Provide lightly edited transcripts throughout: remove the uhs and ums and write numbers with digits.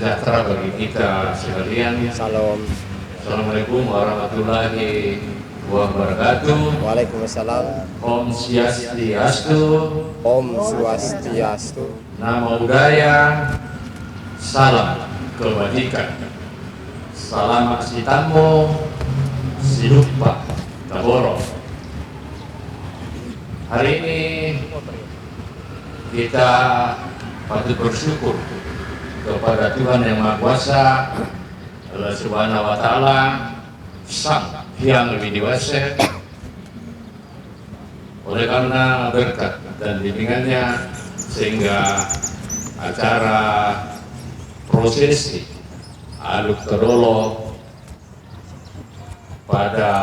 sejahtera bagi kita sekalian. Salam. Assalamualaikum warahmatullahi wabarakatuh. Waalaikumsalam. Om Swastiastu. Om Swastiastu. Nama budaya, salam kebajikan. Salam Sitamo, Silupa, Taboro. Hari ini kita patut bersyukur kepada Tuhan Yang Maha Kuasa, Allah Subhanahu wa Ta'ala, Sang Hyang Widi Wase, oleh karena berkat dan bimbingannya sehingga acara prosesi Aluk Todolo pada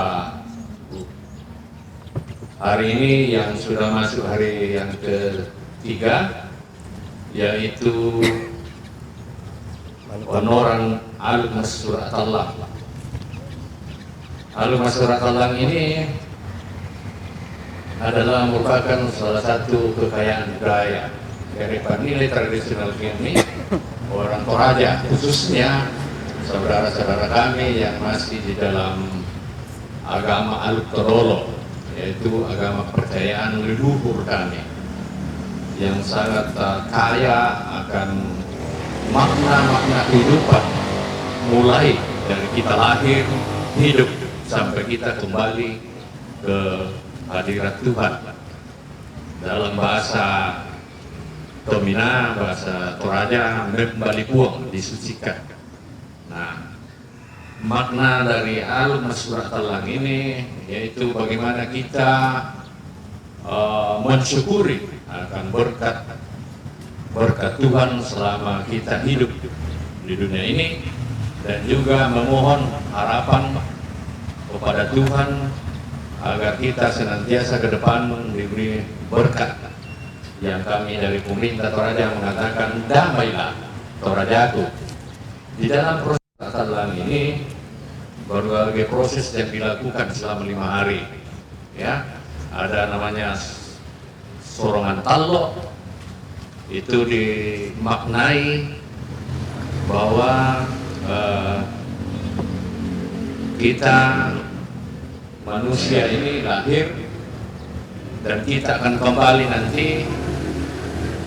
hari ini yang sudah masuk hari yang ketiga, yaitu honoran Aluk Mas Surat Allah. Aluk Mas Surat Allah ini adalah merupakan salah satu kekayaan budaya dari nilai tradisional kami orang Toraja, khususnya saudara-saudara kami yang masih di dalam agama Aluk Todolo, yaitu agama kepercayaan leluhur kami yang sangat kaya akan makna-makna kehidupan, mulai dari kita lahir, hidup, sampai kita kembali ke hadirat Tuhan. Dalam bahasa Tomina, bahasa Toraja, kembali puang, disucikan. Nah, makna dari Aluk Mas Surat Allah ini yaitu bagaimana kita mensyukuri akan berkat Tuhan selama kita hidup di dunia ini, dan juga memohon harapan kepada Tuhan agar kita senantiasa ke depan diberi berkat yang kami dari pemerintah Toraja mengatakan damailah Torajaku. Di dalam proses Talang ini berbagai proses yang dilakukan selama 5 hari, ya. Ada namanya sorongan talo, itu dimaknai bahwa kita manusia ini lahir dan kita akan kembali nanti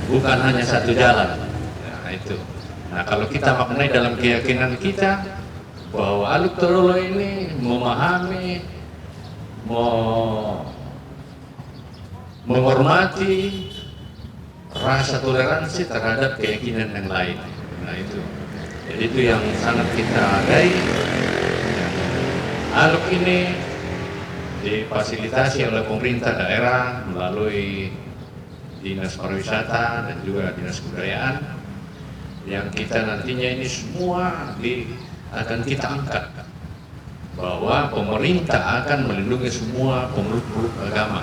bukan hanya satu jalan. Nah, itu. Nah, kalau kita maknai dalam keyakinan kita bahwa Aluk Todolo ini memahami, menghormati rasa toleransi terhadap keyakinan yang lain. Nah, itu. Jadi itu yang sangat kita hargai. Aluk ini difasilitasi oleh pemerintah daerah melalui Dinas Pariwisata dan juga Dinas Kebudayaan, yang kita nantinya ini semua akan kita angkat bahwa pemerintah akan melindungi semua pemeluk-peluk agama.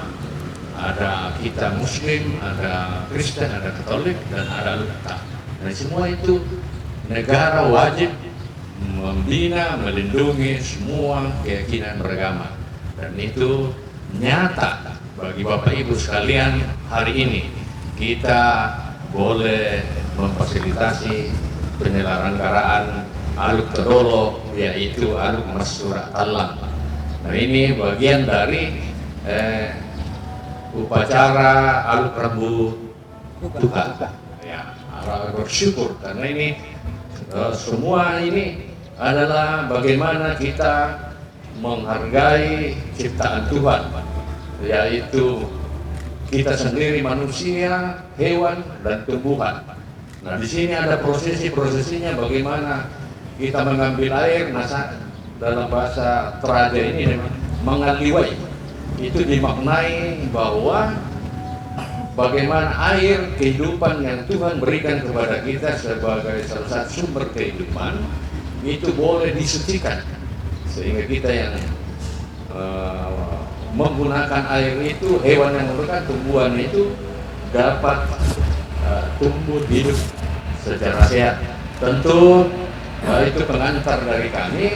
Ada kita Muslim, ada Kristen, ada Katolik, dan ada Luta. Dan semua itu negara wajib membina, melindungi semua keyakinan beragama. Dan itu nyata bagi Bapak Ibu sekalian. Hari ini kita boleh memfasilitasi penyelenggaraan Aluk Todolo, yaitu Aluk Mas Surat Allah. Nah, ini bagian dari upacara Aluk Rambu Tuhan. Ya, bersyukur karena ini semua ini adalah bagaimana kita menghargai ciptaan Tuhan, yaitu kita sendiri manusia, hewan, dan tumbuhan. Nah, di sini ada prosesinya bagaimana kita mengambil air. Nah, dalam bahasa Toraja ini mengaliwai, itu dimaknai bahwa bagaimana air kehidupan yang Tuhan berikan kepada kita sebagai salah satu sumber kehidupan itu boleh disucikan, sehingga kita yang menggunakan air itu, hewan yang menggunakan tumbuhan itu dapat tumbuh hidup secara sehat. Tentu itu pengantar dari kami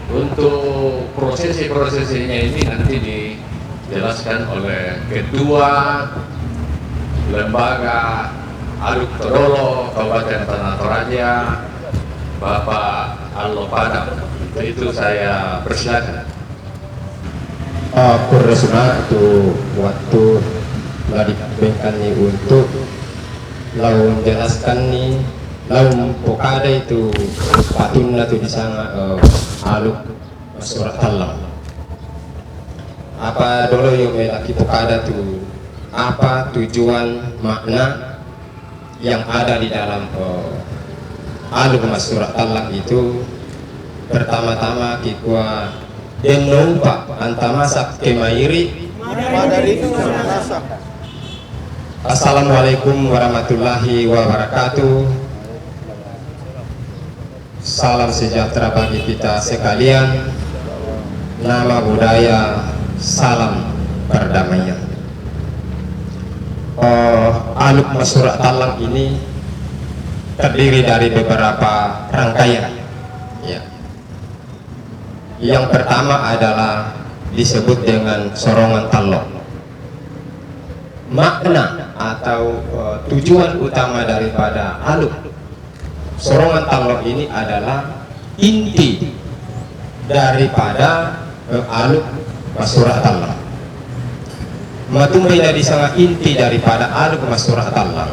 untuk prosesi-prosesinya ini nanti dijelaskan oleh Ketua Lembaga Aluk Todolo, Kabupaten Tanah Toraja, Bapak Allo Padang. Itu saya persilakan. Kurresuna itu waktu diberikan nih untuk lau menjelaskan nih lau pokada itu patungna tuh di sana aluk surat talang. Apa dulu yang melaki pokada tuh apa tujuan makna yang ada di dalam aluk surat talang itu. Pertama-tama kikwa den numpak antamasak kemairi. Assalamualaikum warahmatullahi wabarakatuh. Salam sejahtera bagi kita sekalian. Nama budaya, salam perdamaian. Aluk Surat Talang ini terdiri dari beberapa rangkaian. Ya. Yang pertama adalah disebut dengan sorongan talok. Makna atau tujuan utama daripada aluk sorongan talok ini adalah inti daripada aluk Surat Talang. Matumbai dari sangat inti daripada aluk Surat Talang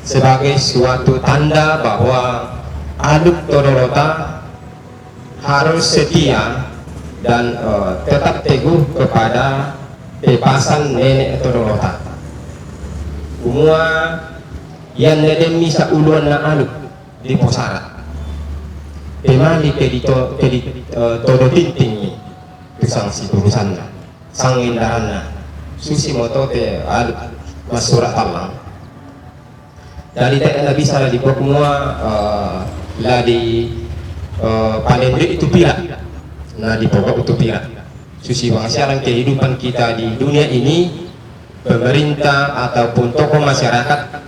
sebagai suatu tanda bahwa aluk Todolota harus setia dan tetap teguh kepada bebasan nenek Todolota. Umua yang nedem misa uluan na aluk di posara. Pemali kedito todo tinting tusang si turusan na, sang indaran na, susi moto te aluk Surat Talang. Dari tak na bisa di pokmua la di palendre itu pira, nah di pokok itu pira. Susi bangsa kehidupan kita di dunia ini, pemerintah ataupun tokoh masyarakat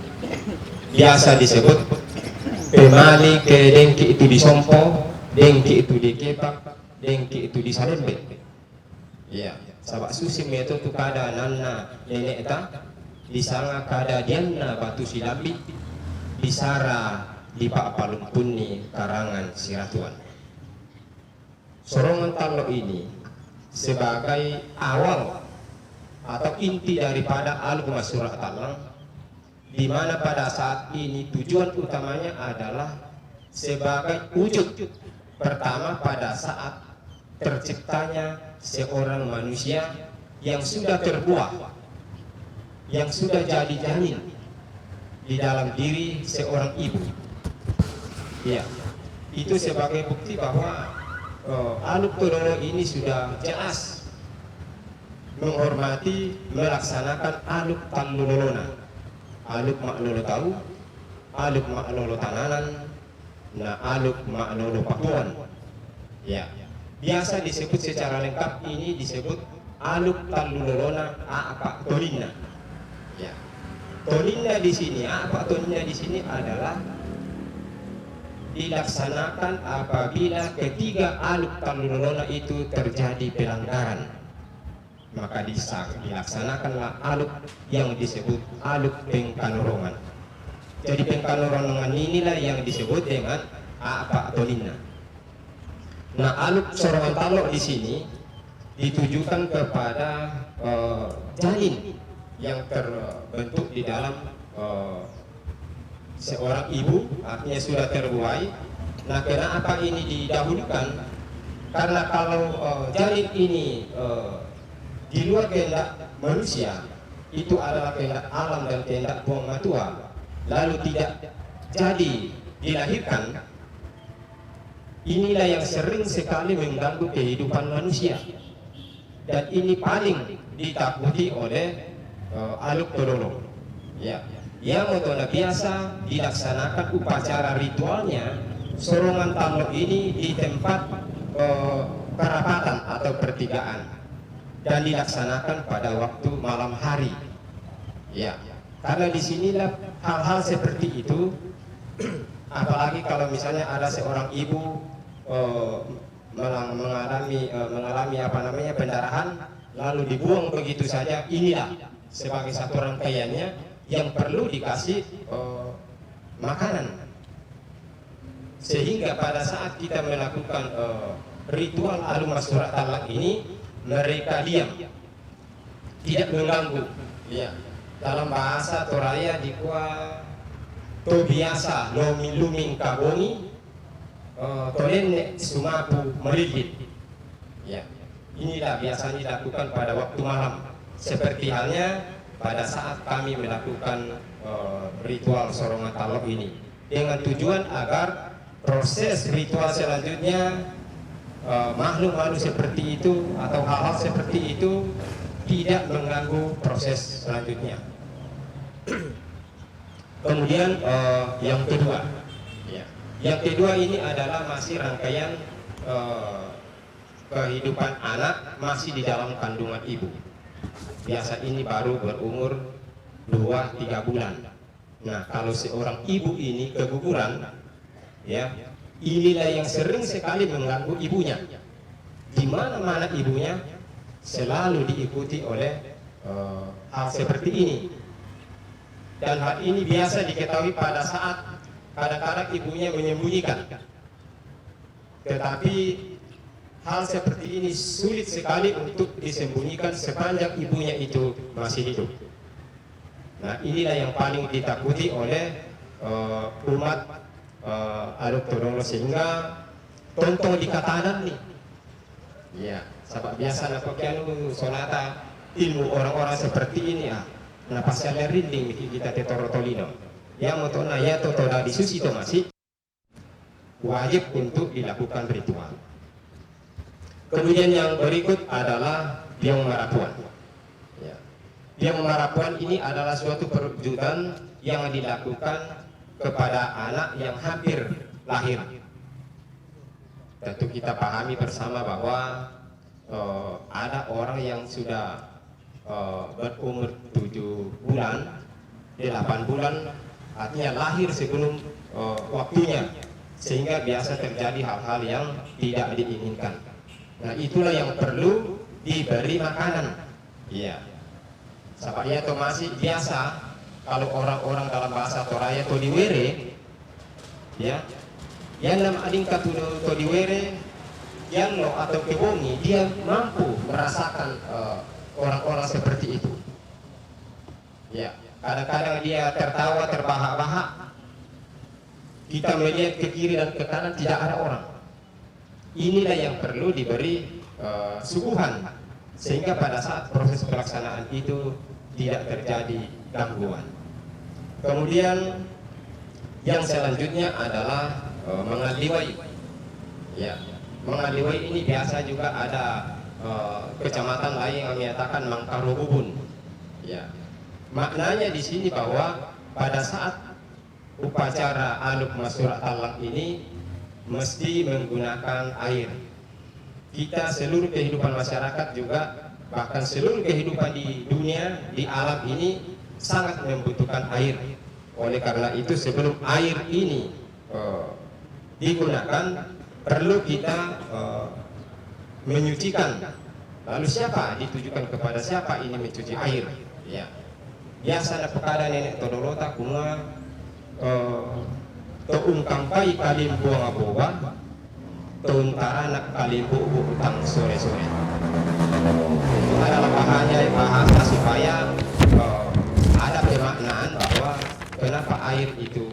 biasa disebut pemali ke dengki itu disompo, dengki itu dikepak, dengki itu disalembe. Ya, sabak susi meto tu kada nana nenek ta, disanga kada dianna batu silambi, disara di Pak Palumpuni karangan Siratuan. Sorongan talok ini sebagai awal atau inti daripada aluk Surat Talang, di mana pada saat ini tujuan utamanya adalah sebagai wujud pertama pada saat terciptanya seorang manusia yang sudah terbuah, yang sudah jadi janin di dalam diri seorang ibu. Ya, itu sebagai bukti bahwa aluk Todolo ini sudah jelas menghormati, melaksanakan aluk Tallulolona, aluk Maklolo Tahu, aluk Maklolo Tananan, nah aluk Maklolo Pakuan. Ya, biasa disebut secara lengkap ini disebut aluk Tallulolona apa Tolinna. Ya, Tolinna di sini, apa Tolinna di sini adalah dilaksanakan apabila ketiga aluk Tallulolona itu terjadi pelanggaran, maka dilaksanakanlah aluk yang disebut aluk pengkanorongan. Jadi pengkanorongan inilah yang disebut dengan apa Tolinna. Nah, aluk sorongan talok di sini ditujukan kepada janin yang terbentuk di dalam seorang ibu, artinya sudah terbuai. Nah, kenapa ini didahulukan? Karena kalau janin ini di luar kehendak manusia, itu adalah kehendak alam dan kehendak buang matua, lalu tidak jadi dilahirkan, inilah yang sering sekali mengganggu kehidupan manusia. Dan ini paling ditakuti oleh aluk Todolo. Ya, yang metode biasa dilaksanakan upacara ritualnya sorongan talok ini di tempat kerapatan atau pertigaan dan dilaksanakan pada waktu malam hari. Ya, karena disinilah hal-hal seperti itu, apalagi kalau misalnya ada seorang ibu mengalami apa namanya pendarahan lalu dibuang begitu saja, inilah sebagai satu rangkaiannya yang perlu dikasih makanan. Sehingga pada saat kita melakukan ritual alum surat talak ini, mereka diam, tidak mengganggu. Ya. Dalam bahasa Toraya dikua to biasa luming kabongi to nenek sumapu meligit. Ya. Inilah biasanya dilakukan pada waktu malam. Seperti halnya pada saat kami melakukan ritual sorongan talak ini, dengan tujuan agar proses ritual selanjutnya makhluk-makhluk seperti itu atau hal-hal seperti itu tidak mengganggu proses selanjutnya. Kemudian yang kedua, ya. Yang kedua ini adalah masih rangkaian kehidupan anak masih di dalam kandungan ibu. Biasa ini baru berumur 2-3 bulan. Nah, kalau seorang ibu ini keguguran, ya, inilah yang sering sekali mengganggu ibunya. Di mana-mana ibunya selalu diikuti oleh hal seperti ini. Dan hal ini biasa diketahui pada saat kadang-kadang ibunya menyembunyikan. Tetapi hal seperti ini sulit sekali untuk disembunyikan sepanjang ibunya itu masih hidup. Nah, inilah yang paling ditakuti oleh umat Aluk Todolo, sehingga tontong di katanan nih. Ya, sebab biasa napakian sonata ilmu orang-orang seperti ini ya. Napa saya rinding kita tetorotolino. Yang moto naya toto dari susi itu masih wajib untuk dilakukan ritual. Kemudian yang berikut adalah biang marapuan. Ya. Biang marapuan ini adalah suatu perwujudan yang dilakukan kepada anak yang hampir lahir. Tentu kita pahami bersama bahwa ada orang yang sudah berumur 7 bulan, 8 bulan, artinya lahir sebelum waktunya, sehingga biasa terjadi hal-hal yang tidak diinginkan. Nah, itulah yang perlu diberi makanan. Iya. Sapanya itu masih biasa. Kalau orang-orang dalam bahasa Toraya to diwere, ya, yang nama ading katudo to diwere, yang lo atau kebongi, dia mampu merasakan orang-orang seperti itu. Ya, kadang-kadang dia tertawa terbahak-bahak. Kita melihat ke kiri dan ke kanan tidak ada orang. Inilah yang perlu diberi suguhan, sehingga pada saat proses pelaksanaan itu tidak terjadi gangguan. Kemudian yang selanjutnya adalah mengaliwai. Ya, mengaliwai ini biasa juga ada kecamatan lain yang menyatakan mangkarububun. Ya, maknanya di sini bahwa pada saat upacara aluk masurat talak ini mesti menggunakan air. Kita seluruh kehidupan masyarakat juga, bahkan seluruh kehidupan di dunia, di alam ini sangat membutuhkan air. Oleh karena itu sebelum air ini digunakan, perlu kita menyucikan. Lalu siapa ditujukan kepada siapa ini mencuci air? Ya. Biasa ada pekada nenek Todolota kuma ungkampai kalimbu ngaboba, tuntaranak kalimbu utang sore-sore. Itu adalah bahasa supaya ada pemaknaan bahwa kenapa air itu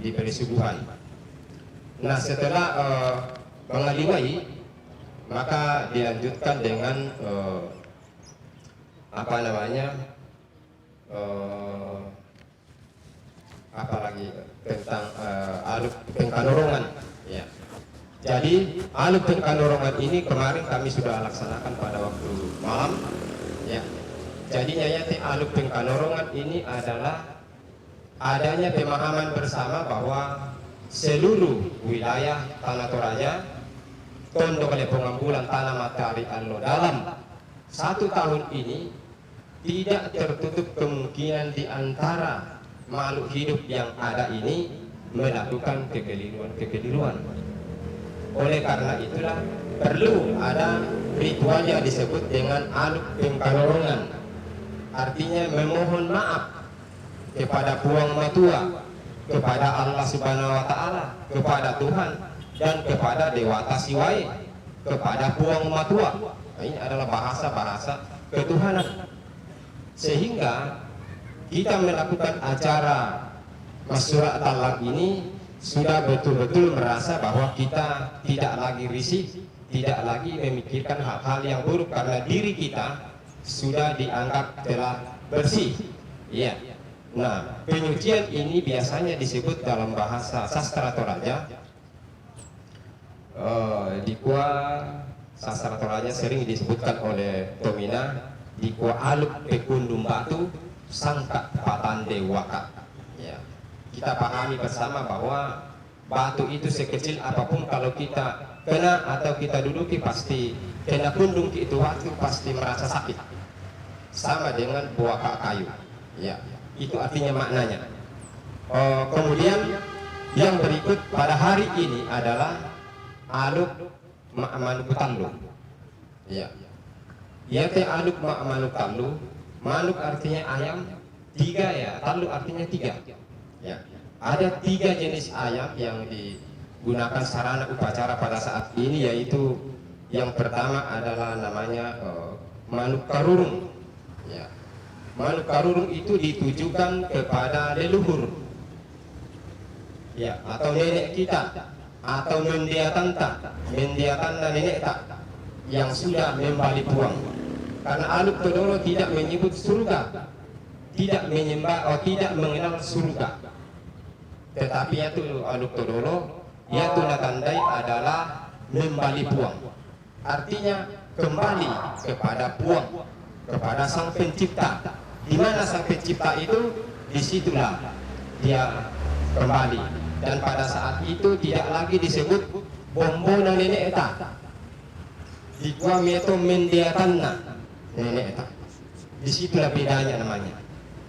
diberi suguhan. Nah, setelah mengaliwai, maka dilanjutkan dengan tentang aluk pengkanorongan. Ya. Jadi aluk pengkanorongan ini kemarin kami sudah laksanakan pada waktu malam. Ya. Jadi nyayati aluk pengkanorongan ini adalah adanya pemahaman bersama bahwa seluruh wilayah Tanah Toraja, Tondo Pengambulan Tanah Matahari Allo dalam 1 tahun ini tidak tertutup kemungkinan di antara makhluk hidup yang ada ini melakukan kekeliruan. Oleh karena itulah perlu ada ritual yang disebut dengan aluk pengkanorongan. artinya memohon maaf kepada Puang Matua, kepada Allah Subhanahu wa taala, kepada Tuhan dan kepada Dewata Siwai, kepada Puang Matua. Ini adalah bahasa-bahasa ketuhanan. Sehingga kita melakukan acara Masyurah Talak ini sudah betul-betul merasa bahwa kita tidak lagi risih, tidak lagi memikirkan hal-hal yang buruk, karena diri kita sudah dianggap telah bersih. Ya. Nah, penyucian ini biasanya disebut dalam bahasa sastra Toraja. Di Kua sastra Toraja sering disebutkan oleh Tomina, di Kua aluk pekundum batu sangka patande waka. Ya. Kita pahami bersama bahwa batu itu sekecil apapun, kalau kita kena atau kita duduki pasti kena kundung itu waktu pasti merasa sakit. Sama dengan buah kayu. Ya, itu artinya maknanya. Kemudian yang berikut pada hari ini adalah aluk ma'manuk tallu. Ya. Ya teh aluk ma'manuk tallu. Manuk artinya ayam, tiga ya, tallu artinya tiga. Ya. Ada 3 jenis ayam yang digunakan sarana upacara pada saat ini, yaitu yang pertama adalah namanya manuk karurung. Ya. Manuk karurung itu ditujukan kepada leluhur, ya, atau nenek kita, atau mendiatanta nenek tak yang sudah membalik puang. Karena Aluk Todolo tidak menyebut surga, tidak menyembah, tidak mengenal surga, tetapi yaitu Aluk Todolo yaitu natandai adalah membalik puang, artinya kembali kepada puang, kepada sang pencipta. Di mana sang pencipta itu, disitulah dia kembali. Dan pada saat itu tidak lagi disebut bombona nenek eta, di gua meto mendiatanna nenek eta. Disitulah bedanya namanya.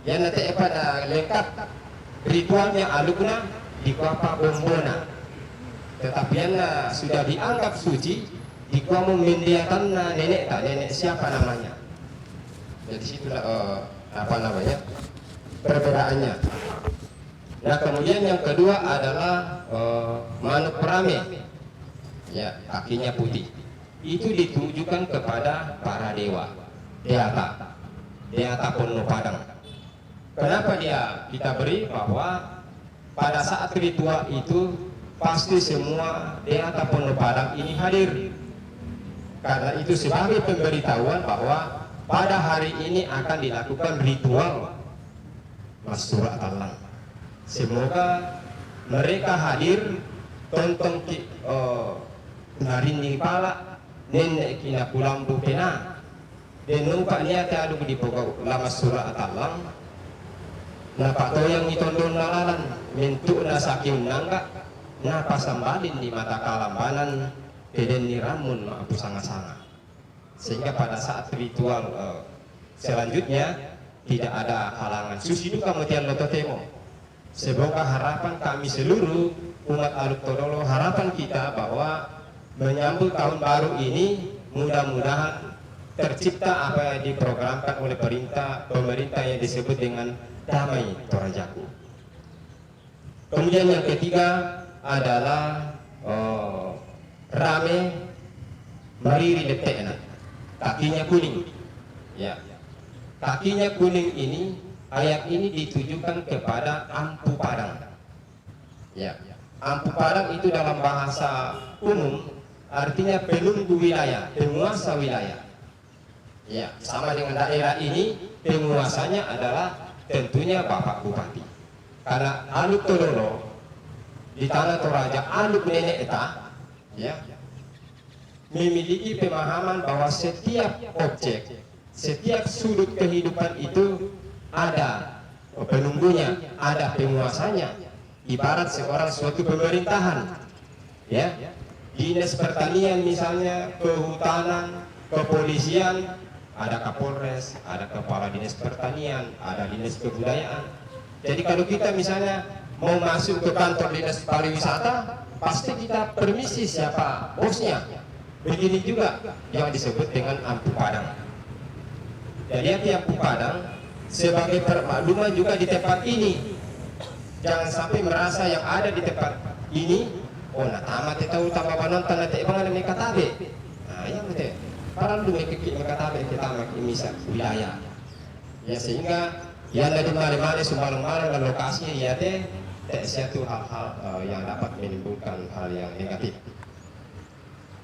Ya nanti pada lengkap ritualnya alukna di gua bombona, tetapi yana sudah dianggap suci di gua mendiatanna nenek eta. Nenek siapa namanya? Jadi situlah apa namanya perbedaannya. Nah kemudian yang kedua adalah manuk perame, ya, kakinya putih. Itu ditujukan kepada para dewa, deata Pono Padang. Kenapa dia kita beri? Bahwa pada saat ritual itu pasti semua deata Pono Padang ini hadir. Karena itu sebagai pemberitahuan bahwa pada hari ini akan dilakukan ritual Masyurah Talak. Semoga mereka hadir, tonton narin pala nenek kina kulambu pena dan numpak niat adu di pokok lama Masyurah Talak. Napa toyang itondon nalalan mentuk na sakim nangga napa sambalin di mata kalambanan peden ni ramun maapu sanga-sanga. Sehingga pada saat ritual selanjutnya tidak ada halangan. Susiduka mutian lototemo. Semoga harapan kami seluruh umat Aluk Todolo, harapan kita bahwa menyambut tahun baru ini mudah-mudahan tercipta apa yang diprogramkan oleh pemerintah yang disebut dengan Damai Torajaku. Kemudian yang ketiga adalah rame mariri detekna. Kakinya kuning, ya. Kakinya kuning ini, ayat ini ditujukan kepada Ampu Padang, ya. Ampu Padang itu dalam bahasa umum artinya penunggu wilayah, penguasa wilayah, ya. Sama dengan daerah ini, penguasanya adalah tentunya Bapak Bupati. Karena Aluk Todolo di Tanah Toraja, Aluk Nenek Eta, ya, memiliki pemahaman bahwa setiap objek, setiap sudut kehidupan itu ada penunggunya, ada penguasanya. Ibarat seorang suatu pemerintahan, ya, dinas pertanian misalnya, kehutanan, kepolisian, ada Kapolres, ada kepala dinas pertanian, ada dinas kebudayaan. Jadi kalau kita misalnya mau masuk ke kantor dinas pariwisata, pasti kita permisi siapa bosnya. Begini juga yang disebut dengan Ampu Padang. Jadi Ampu Padang sebagai permakluman juga di tempat ini, jangan sampai merasa yang ada di tempat ini, oh nah tamat tahu tambah penonton nanti bangun mereka tabe. Nah yang betul. Para lu mereka tabe kita makin misal wilayah. Ya sehingga yang dari mana-mana sumbalang-balang dan lokasinya ya teh satu hal-hal yang dapat menimbulkan hal yang negatif.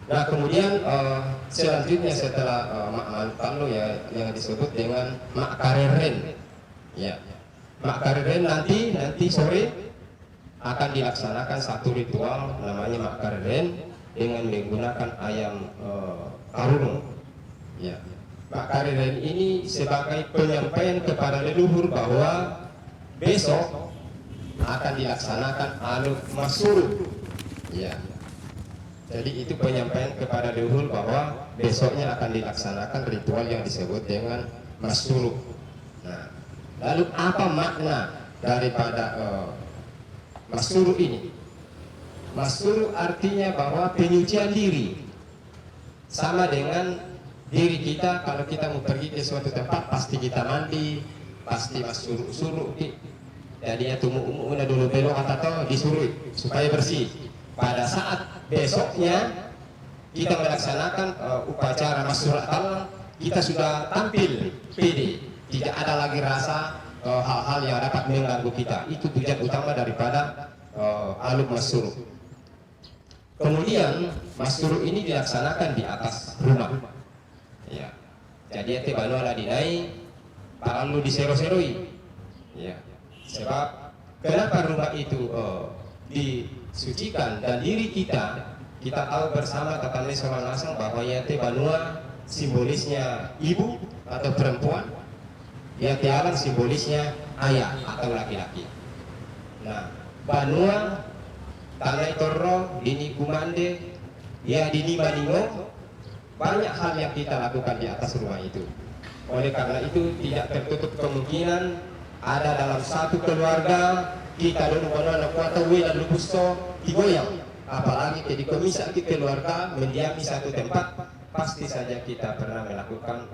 Nah kemudian selanjutnya setelah mak mantan ya yang disebut dengan mak kareren, ya mak kareren nanti sore akan dilaksanakan satu ritual namanya mak kareren dengan menggunakan ayam karung, ya. Mak kareren ini sebagai penyampaian kepada leluhur bahwa besok akan dilaksanakan aluk masyruq, ya. Jadi itu penyampaian kepada leluhur bahwa besoknya akan dilaksanakan ritual yang disebut dengan masyruq. Nah, lalu apa makna daripada masyruq ini? Masyruq artinya bahwa penyucian diri, sama dengan diri kita. Kalau kita mau pergi ke suatu tempat pasti kita mandi, pasti masyruq jadi ya tumu dulu belok atau disuruh supaya bersih. Pada saat besoknya kita melaksanakan upacara masyruq tallang, kita sudah tampil pede, tidak ada lagi rasa hal-hal yang dapat mengganggu kita. Itu tujuan utama daripada aluk masyruq. Kemudian masyruq ini dilaksanakan di atas rumah, ya. Jadi ate banu ala dinai paralu disero-seroi, ya. Sebab kenapa rumah itu disucikan dan diri kita tahu bersama tatane seorang asang bahwa yate banua simbolisnya ibu atau perempuan, yate alang simbolisnya ayah atau laki-laki. Nah, banua tanai torro dini kumande ya dini maningo, banyak hal yang kita lakukan di atas rumah itu. Oleh karena itu tidak tertutup kemungkinan ada dalam satu keluarga kita dulu anak atau dan lupusto digoyang, apalagi jadi komisa di keluarga mendiami satu tempat, pasti saja kita pernah melakukan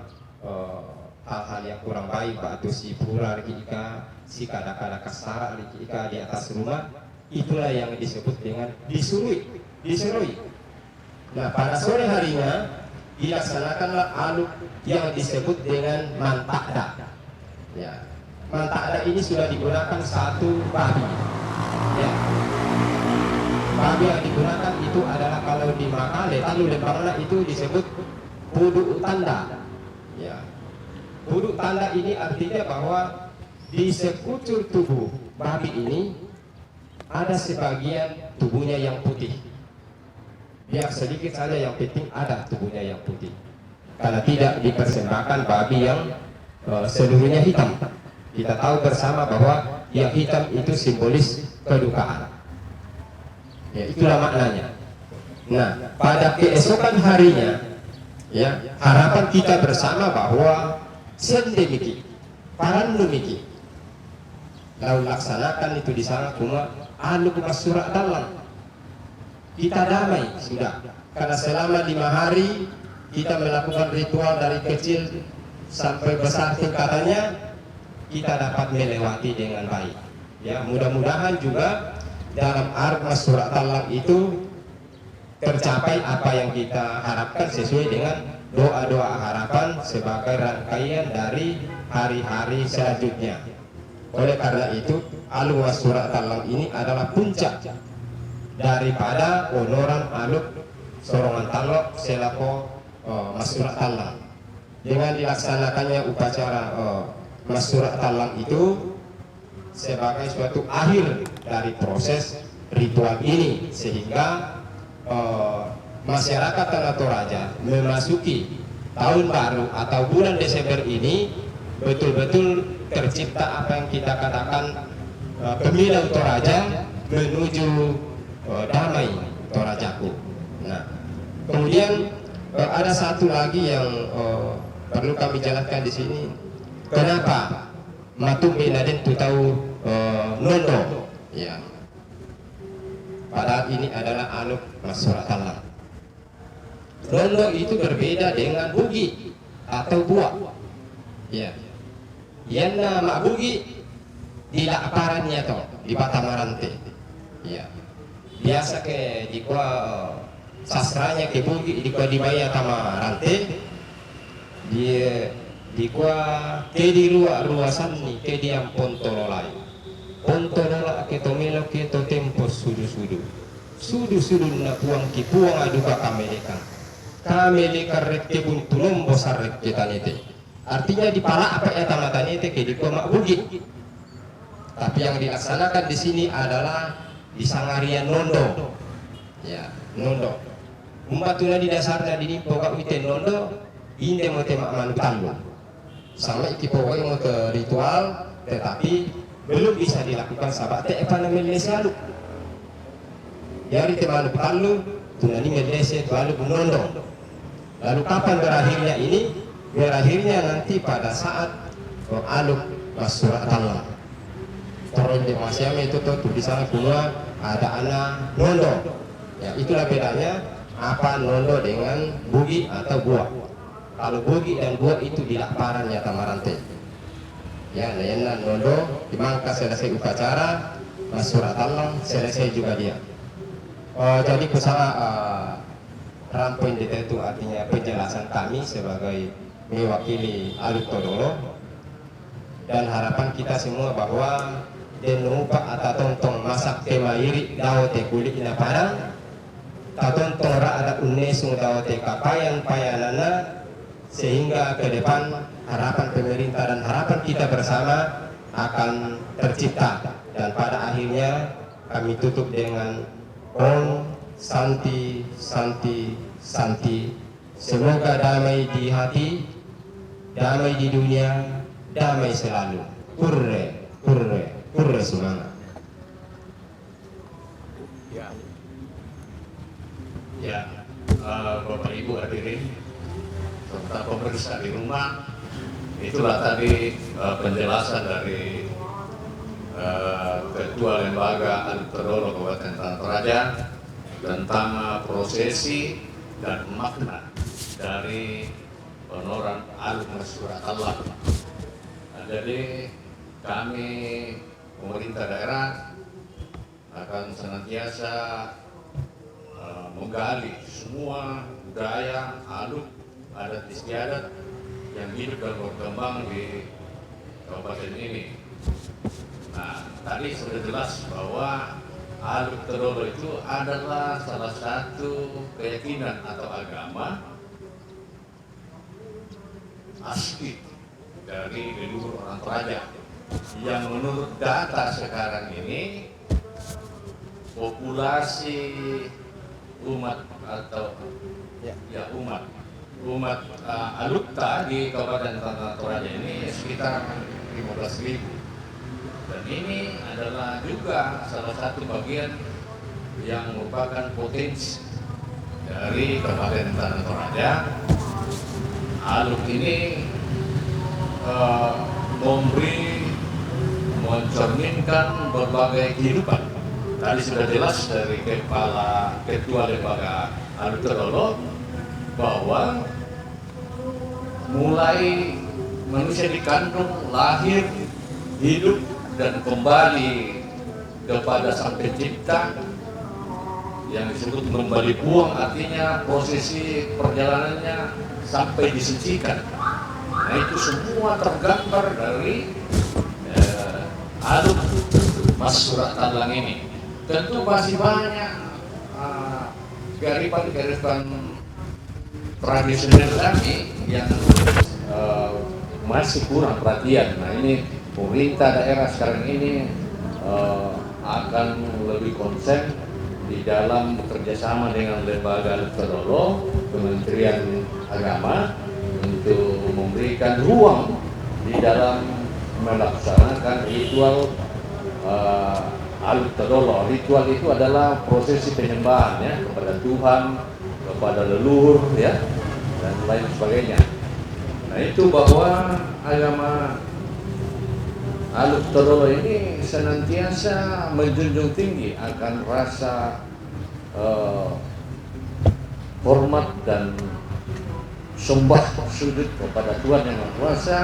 hal-hal yang kurang baik, batu si pura ika, si kada-kada kasara ika di atas rumah. Itulah yang disebut dengan disurui. Nah pada sore harinya dilaksanakanlah aluk yang disebut dengan mantakda, ya. Mantakda ini sudah digunakan satu babi, ya. Babi yang digunakan itu adalah kalau di Makale, lalu Lembangna itu disebut pudu tanda, ya. Pudu tanda ini artinya bahwa di sekucur tubuh babi ini ada sebagian tubuhnya yang putih. Biar sedikit saja, yang penting ada tubuhnya yang putih. Karena tidak dipersembahkan babi yang seluruhnya hitam. Kita tahu bersama bahwa yang hitam itu simbolis kedukaan. Ya, itulah maknanya. Nah, pada keesokan harinya, ya, harapan kita bersama bahwa sendemiki, paranumiki, lalu laksanakan itu di sana cuma aluk masyruq tallang. Kita damai sudah, karena selama 5 hari kita melakukan ritual dari kecil sampai besar tingkatannya, kita dapat melewati dengan baik, ya. Mudah-mudahan juga dalam arus masyruq tallang itu tercapai apa yang kita harapkan sesuai dengan doa-doa harapan sebagai rangkaian dari hari-hari selanjutnya. Oleh karena itu aluk masyruq tallang ini adalah puncak daripada honoran aluk sorongan talok selaku masyruq tallang. Dengan dilaksanakannya upacara masyruq tallang itu sebagai suatu akhir dari proses ritual ini, sehingga masyarakat Tanah Toraja memasuki tahun baru atau bulan Desember ini betul-betul tercipta apa yang kita katakan pemilau Toraja menuju damai Torajaku. Nah, kemudian ada satu lagi yang perlu kami jelaskan di sini. Kenapa Matumbi Naden itu tahu nondo? Ya. Padahal ini adalah aluk masyruq tallang. Nondo itu berbeda dengan bugi atau buah. Ya. Yanna mabugi di lakarannya to di Batamarante. Ya. Biasa ke di kwa sastranya ke bugi di kwa di Baya Tamarante. Di kwa ke di ruasan ni ke di Pontololai. Pontolola ke tomelo ke to tempo sudu na puang ki puang aduka kameleka rek buntulom bosar rek tanete. Artinya di pala apa ya tamatanete ke di kwa mabugi. Tapi yang dilaksanakan di sini adalah di Sangarian Nondo. Ya, Nondo. Umbatuna di dasarnya di poka witen Nondo, inde mo tema manutalo. Sama iki poka mo ke ritual, tetapi belum bisa dilakukan sahabat te namin lesialu. Yari te manutalo, tunani melese tualu Nondo. Lalu kapan berakhirnya ini? Berakhirnya nanti pada saat aluk Masurat Allah. Terus di Masyam itu tuh tulisan kuno ada anak Nondo. Ya, itulah bedanya apa Nondo dengan bugi atau buah. Kalau bugi dan buah itu di lakarannya Tamarante. Ya, layanan Nondo dimangka selesai upacara Masurat Allah selesai juga dia. Jadi pesara rampoin itu artinya penjelasan kami sebagai mewakili Aluk Todolo dan harapan kita semua bahwa denupa atau tontong masak kemairi daw te kulit ina parang tatontong ra ada unesung daw te kapayan payanana sehingga ke depan harapan pemerintah dan harapan kita bersama akan tercipta dan pada akhirnya kami tutup dengan Om Santi Santi Santi. Semoga damai di hati, damai di dunia, damai selalu. Hurre, hurre, hurre semangat. Ya, Bapak Ibu hadirin serta pemirsa di rumah, itulah tadi penjelasan dari Ketua Lembaga Aluk Todolo Kabupaten Tanah Toraja tentang prosesi dan makna dari honoran Aluk Masurat Allah. Jadi kami pemerintah daerah akan senantiasa menggali semua budaya aluk adat istiadat yang hidup dan berkembang di kabupaten ini. Nah, tadi sudah jelas bahwa Aluk Todolo itu adalah salah satu keyakinan atau agama asli dari leluhur orang Toraja yang menurut data sekarang ini populasi umat atau umat Alukta di Kabupaten Tanah Toraja ini sekitar 15.000. Dan ini adalah juga salah satu bagian yang merupakan potensi dari Kabupaten Tanah Toraja. Aluk ini mencerminkan berbagai kehidupan. Tadi sudah jelas dari Ketua Lembaga Aluk Todolo bahwa mulai manusia dikandung, lahir, hidup, dan kembali kepada Sang Pencipta yang disebut kembali puang, artinya prosesi perjalanannya sampai disucikan. Nah, itu semua tergambar dari Aluk Masurat Allah ini. Tentu masih banyak kearifan tradisional kami yang masih kurang perhatian. Nah, ini pemerintah daerah sekarang ini akan lebih konsen di dalam bekerjasama dengan Lembaga Aluk Todolo, Kementerian Agama untuk memberikan ruang di dalam melaksanakan ritual Aluk Todolo. Ritual itu adalah prosesi penyembahan ya kepada Tuhan, kepada leluhur ya dan lain sebagainya. Nah, itu bahwa agama Aluk Todolo ini senantiasa menjunjung tinggi akan rasa hormat dan sembah sujud kepada Tuhan Yang Maha Kuasa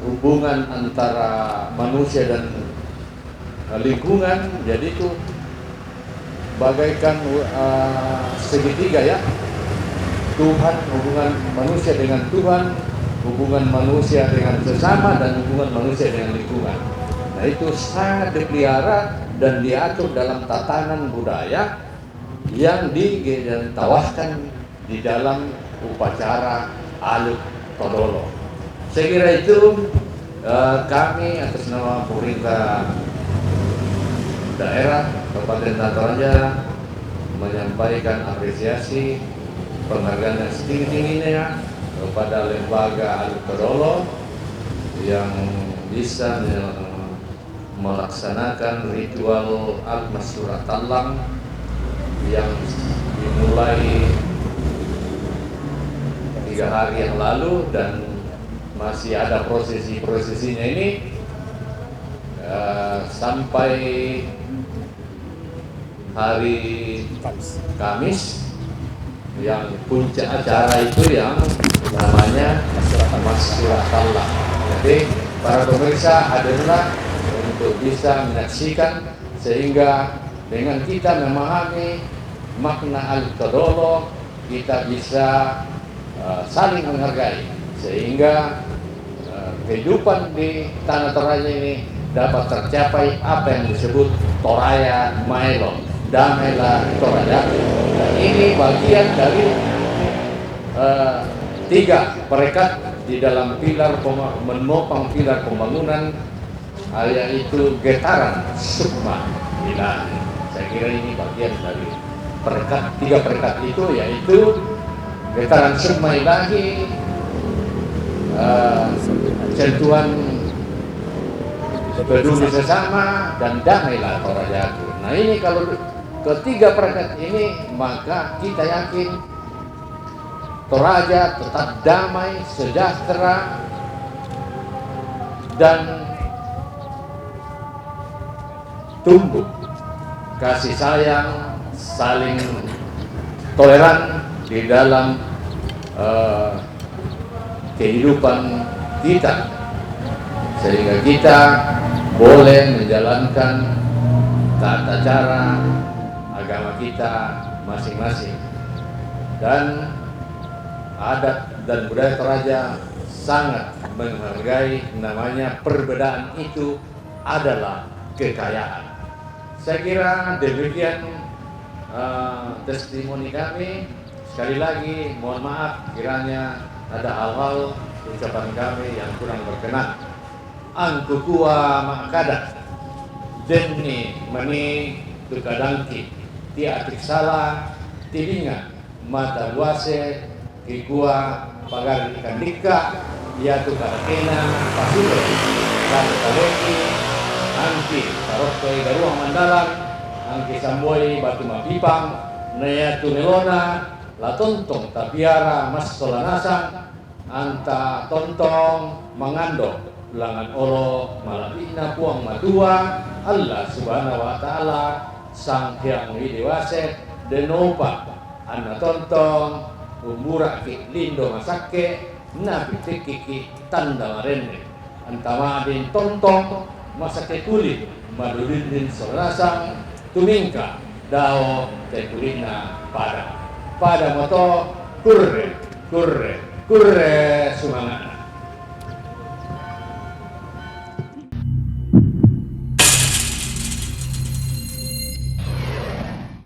hubungan antara manusia dan lingkungan. Jadi itu bagaikan segitiga ya, Tuhan, hubungan manusia dengan Tuhan, hubungan manusia dengan sesama, dan hubungan manusia dengan lingkungan. Nah itu sangat dipelihara dan diatur dalam tatanan budaya yang ditawahkan di dalam upacara Aluk Todolo. Saya kira itu kami atas nama pemerintah daerah Kabupaten Toraja menyampaikan apresiasi penghargaan yang setinggi-tingginya kepada lembaga Aluk Todolo yang bisa melaksanakan ritual Al-Masyurah Tallang yang dimulai 3 hari yang lalu dan masih ada prosesinya ini sampai hari Kamis, yang puncak acara itu yang namanya Masyurah Tallang. Jadi para pemirsa hadirlah untuk bisa menyaksikan, sehingga dengan kita memahami makna Aluk Todolo, kita bisa saling menghargai, sehingga kehidupan di Tanah Toraja ini dapat tercapai apa yang disebut Toraya Maelon, Damailah Toraja. Dan ini bagian dari 3 perekat di dalam pilar menopang pilar pembangunan, yaitu getaran sukma ilahi. Saya kira ini bagian dari 3 perekat itu, yaitu getaran sukma ilahi, sentuhan peduli sesama, dan damailah Toraja. Nah ini kalau ketiga perekat ini, maka kita yakin Toraja tetap damai, sejahtera, dan tumbuh kasih sayang, saling toleran di dalam kehidupan kita, sehingga kita boleh menjalankan tata cara agama kita masing-masing. Dan adat dan budaya Toraja sangat menghargai namanya perbedaan itu adalah kekayaan. Saya kira demikian testimoni kami. Sekali lagi mohon maaf kiranya ada hal-hal ucapan kami yang kurang berkenan. Angku kuah makada denni mani tukadangki ti atik salah tilinga mata luase kikua pagar ikan dika ya tukadakena pasulo dan kaleki angki tarokoi garuang mandalang angki samboi batu mapipang naya tunelona la tontong tapiara mas solanasang anta tontong mengandong langan olo malapina puang madua Allah subhanahu wa ta'ala sang hyang widewase denopa anna tontong umura ki lindo masake na pitikiki tanda marene antama adin tontong masake kulit madudin solasang tumingka dao tekulina pada moto kurre semangat.